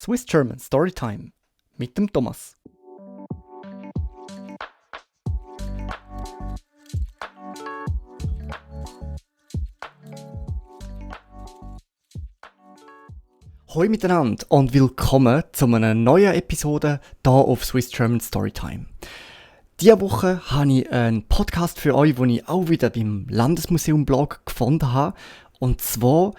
Swiss German Storytime mit dem Thomas. Hallo miteinander und willkommen zu einer neuen Episode hier auf Swiss German Storytime. Diese Woche habe ich einen Podcast für euch, den ich auch wieder beim Landesmuseum-Blog gefunden habe. Und zwar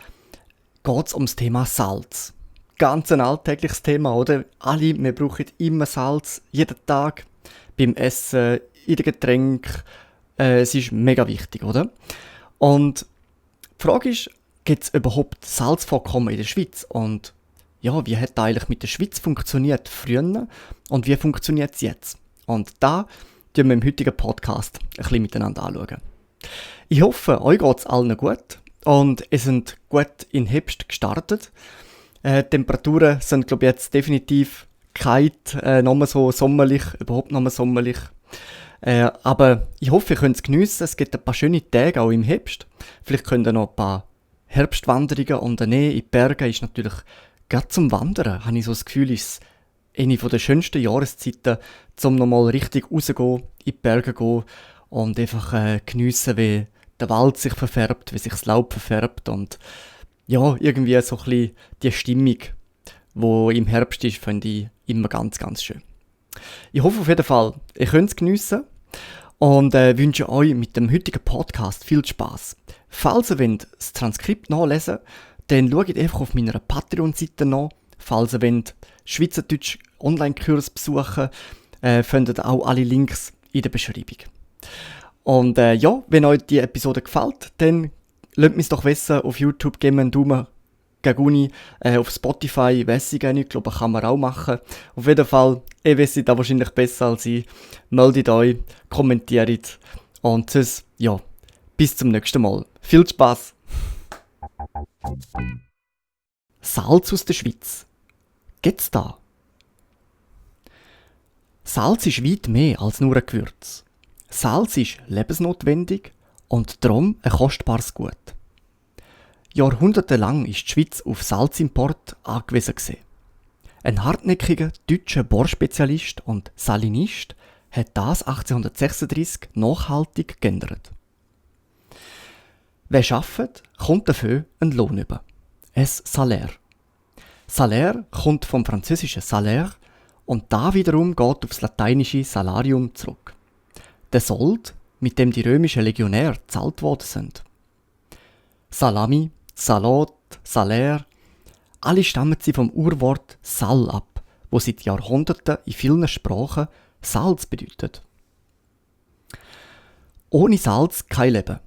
geht es um das Thema Salz. Ganz ein alltägliches Thema, oder? Wir brauchen immer Salz, jeden Tag, beim Essen, in den Getränken. Es ist mega wichtig, oder? Und die Frage ist, gibt es überhaupt Salzvorkommen in der Schweiz? Und ja, wie hat das eigentlich mit der Schweiz funktioniert früher und wie funktioniert es jetzt? Und da schauen wir im heutigen Podcast ein bisschen miteinander anschauen. Ich hoffe, euch geht es allen gut und ihr seid gut in den Herbst gestartet. Temperaturen sind, glaube ich, jetzt definitiv keine noch so sommerlich, überhaupt noch mal sommerlich. Aber ich hoffe, ihr könnt es geniessen. Es gibt ein paar schöne Tage auch im Herbst. Vielleicht könnt ihr noch ein paar Herbstwanderungen unternehmen. In den Bergen ist natürlich gerade zum Wandern, habe ich so das Gefühl, ist eine der schönsten Jahreszeiten, um nochmal richtig rauszugehen, in die Berge gehen und einfach geniessen, wie der Wald sich verfärbt, wie sich das Laub verfärbt und ja, irgendwie so ein bisschen die Stimmung, die im Herbst ist, finde ich immer ganz, ganz schön. Ich hoffe auf jeden Fall, ihr könnt es geniessen und wünsche euch mit dem heutigen Podcast viel Spass. Falls ihr wollt, das Transkript nachlesen wollt, dann schaut einfach auf meiner Patreon-Seite nach. Falls ihr wollt, Schweizerdeutsch Online-Kurs besuchen, findet ihr auch alle Links in der Beschreibung. Und ja, wenn euch die Episode gefällt, dann lasst mich doch wissen, auf YouTube geben wir einen Daumen gegen Uni, auf Spotify weiss ich gar nicht, glaube ich, kann man auch machen. Auf jeden Fall, ihr wisst da wahrscheinlich besser als ich. Meldet euch, kommentiert und sonst, ja, bis zum nächsten Mal. Viel Spaß! Salz aus der Schweiz. Gibt's da? Salz ist weit mehr als nur ein Gewürz. Salz ist lebensnotwendig und darum ein kostbares Gut. Jahrhundertelang ist die Schweiz auf Salzimport angewiesen gewesen. Ein hartnäckiger deutscher Bohrspezialist und Salinist hat das 1836 nachhaltig geändert. Wer arbeitet, kommt dafür einen Lohn über. Ein Salär. Salär kommt vom französischen Salaire und da wiederum geht aufs lateinische Salarium zurück. Der Sold, mit dem die römischen Legionäre gezahlt worden sind. Salami, Salat, Salär, alle stammen sie vom Urwort Sal ab, wo seit Jahrhunderten in vielen Sprachen Salz bedeutet. Ohne Salz kein Leben.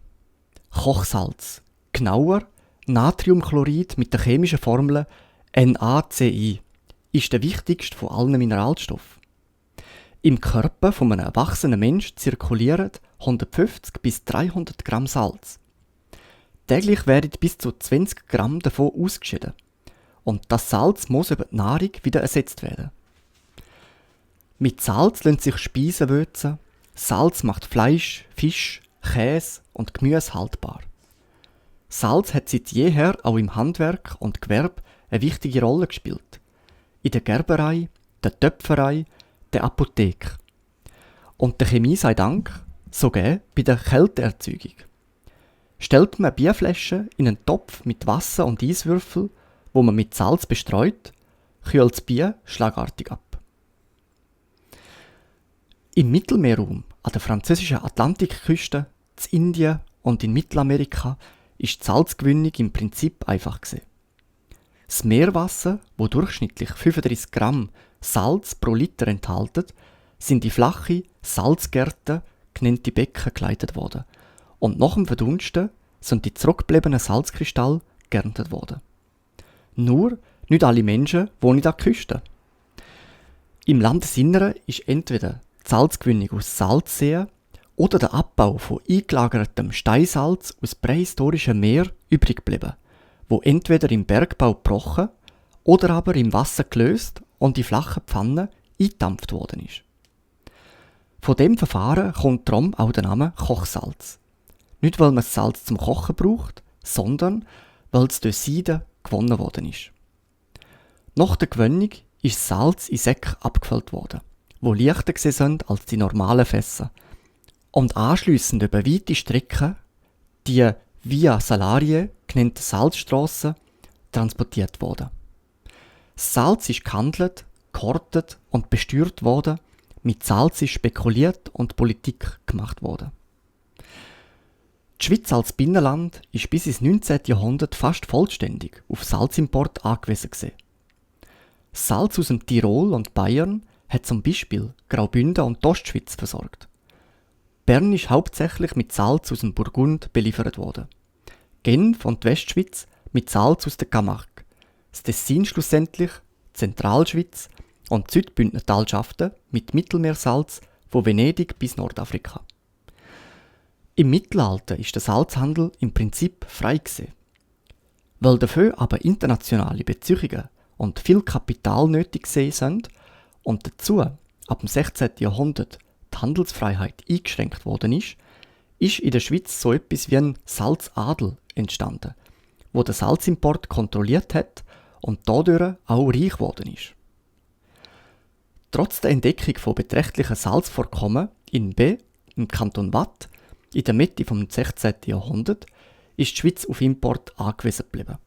Kochsalz, genauer Natriumchlorid mit der chemischen Formel NaCl, ist der wichtigste von allen Mineralstoffen. Im Körper von einem erwachsenen Menschen zirkulieren 150 bis 300 Gramm Salz. Täglich werden bis zu 20 Gramm davon ausgeschieden. Und das Salz muss über die Nahrung wieder ersetzt werden. Mit Salz lassen sich Speisen würzen. Salz macht Fleisch, Fisch, Käse und Gemüse haltbar. Salz hat seit jeher auch im Handwerk und Gewerbe eine wichtige Rolle gespielt. In der Gerberei, der Töpferei, der Apotheke. Und der Chemie sei Dank sogar bei der Kälteerzeugung. Stellt man Bierflaschen in einen Topf mit Wasser und Eiswürfel, wo man mit Salz bestreut, kühlt das Bier schlagartig ab. Im Mittelmeerraum, an der französischen Atlantikküste, in Indien und in Mittelamerika ist die Salzgewinnung im Prinzip einfach gewesen. Das Meerwasser, wo durchschnittlich 35 Gramm Salz pro Liter enthält, sind in flache Salzgärten genannte Becken geleitet worden. Und nach dem Verdunsten sind die zurückgebliebenen Salzkristalle geerntet worden. Nur nicht alle Menschen wohnen an der Küste. Im Landesinneren ist entweder die Salzgewinnung aus Salzseen oder der Abbau von eingelagertem Steinsalz aus prähistorischen Meer übrig geblieben, wo entweder im Bergbau gebrochen oder aber im Wasser gelöst und in flachen Pfannen eingedampft worden ist. Von dem Verfahren kommt darum auch der Name Kochsalz. Nicht, weil man das Salz zum Kochen braucht, sondern weil es durch Seiden gewonnen worden ist. Nach der Gewinnung ist Salz in Säcke abgefüllt worden, wo leichter sind als die normalen Fässer. Und anschliessend über weite Strecken die Via Salarie genannte Salzstrasse transportiert worden. Das Salz ist gehandelt, gehortet und besteuert worden, mit Salz ist spekuliert und Politik gemacht worden. Die Schweiz als Binnenland ist bis ins 19. Jahrhundert fast vollständig auf Salzimport angewiesen gewesen. Salz aus dem Tirol und Bayern hat zum Beispiel Graubünden und die Ostschweiz versorgt. Bern ist hauptsächlich mit Salz aus dem Burgund beliefert worden. Genf und die Westschweiz mit Salz aus der Camargue. Das Tessin schlussendlich, die Zentralschweiz und die Südbündner Talschaften mit Mittelmeersalz von Venedig bis Nordafrika. Im Mittelalter ist der Salzhandel im Prinzip frei gewesen. Weil dafür aber internationale Beziehungen und viel Kapital nötig sind und dazu ab dem 16. Jahrhundert die Handelsfreiheit eingeschränkt worden ist in der Schweiz so etwas wie ein Salzadel entstanden, wo der Salzimport kontrolliert hat und dadurch auch reich geworden ist. Trotz der Entdeckung von beträchtlichen Salzvorkommen in B, im Kanton Waadt, in der Mitte des 16. Jahrhunderts, ist die Schweiz auf Import angewiesen geblieben.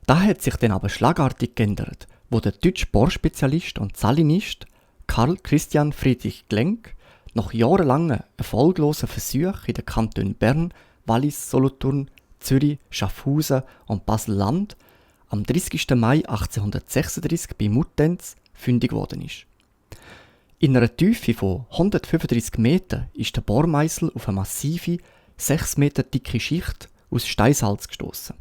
Das hat sich dann aber schlagartig geändert, wo der deutsche Bohrspezialist und Salinist Karl Christian Friedrich Glenk nach jahrelangen erfolglosen Versuchen in den Kantonen Bern, Wallis, Solothurn, Zürich, Schaffhausen und Basel-Land am 30. Mai 1836 bei Muttenz fündig geworden ist. In einer Tiefe von 135 Metern ist der Bohrmeißel auf eine massive, 6 Meter dicke Schicht aus Steinsalz gestoßen.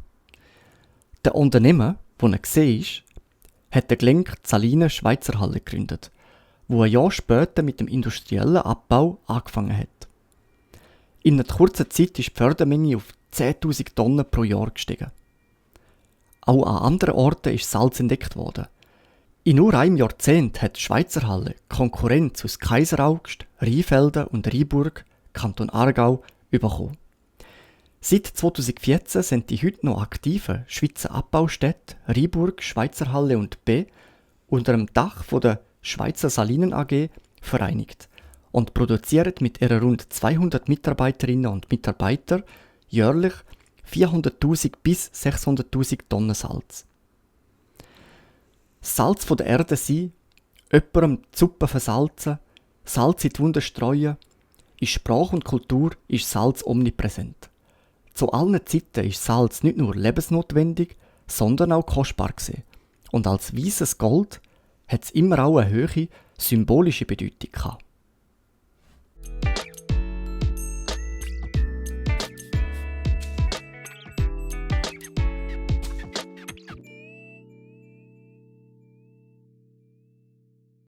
Der Unternehmer, der er gesehen ist, hat der Glenk die Salinen Schweizerhalle gegründet, wo ein Jahr später mit dem industriellen Abbau angefangen hat. In einer kurzen Zeit ist die Fördermenge auf 10.000 Tonnen pro Jahr gestiegen. Auch an anderen Orten ist Salz entdeckt worden. In nur einem Jahrzehnt hat die Schweizerhalle Konkurrenz aus Kaiseraugst, Rheinfelden und Rheinburg, Kanton Aargau, bekommen. Seit 2014 sind die heute noch aktiven Schweizer Abbaustädte Rheinburg, Schweizerhalle und B unter dem Dach der Schweizer Salinen AG vereinigt und produzieren mit ihren rund 200 Mitarbeiterinnen und Mitarbeitern jährlich 400.000 bis 600.000 Tonnen Salz. Salz von der Erde sein, jemandem die Suppe versalzen, Salz in die Wunden streuen, in Sprache und Kultur ist Salz omnipräsent. Zu allen Zeiten ist Salz nicht nur lebensnotwendig, sondern auch kostbar gewesen. Und als weißes Gold hat es immer auch eine hohe symbolische Bedeutung gehabt.